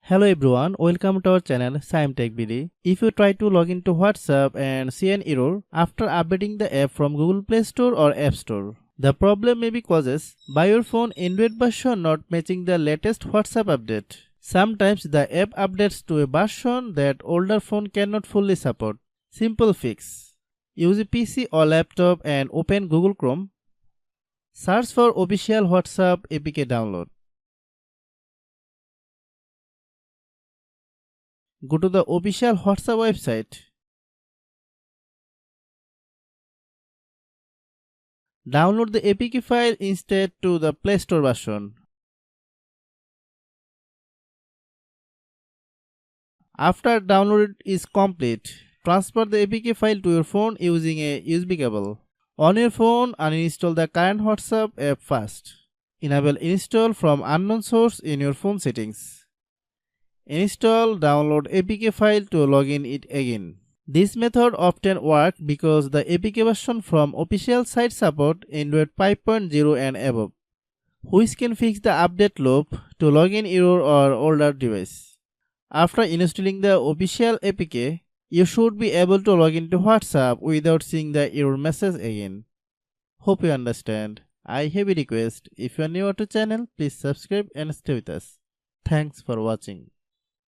Hello everyone, welcome to our channel Shaem Tech BD. If you try to log into WhatsApp and see an error after updating the app from Google Play Store or App Store, the problem may be caused by your phone Android version not matching the latest WhatsApp update. Sometimes the app updates to a version that older phone cannot fully support. Simple fix. Use a PC or laptop and open Google Chrome. Search for official WhatsApp APK download. Go to the official WhatsApp website. Download the APK file instead to the Play Store version. After download is complete, transfer the APK file to your phone using a USB cable. On your phone, uninstall the current WhatsApp app first. Enable install from unknown source in your phone settings. Install download APK file to login it again. This method often works because the APK version from official site support Android 5.0 and above, which can fix the update loop to login error or older device. After installing the official APK, you should be able to log into WhatsApp without seeing the error message again. Hope you understand. I have a request. If you are new to the channel, please subscribe and stay with us. Thanks for watching.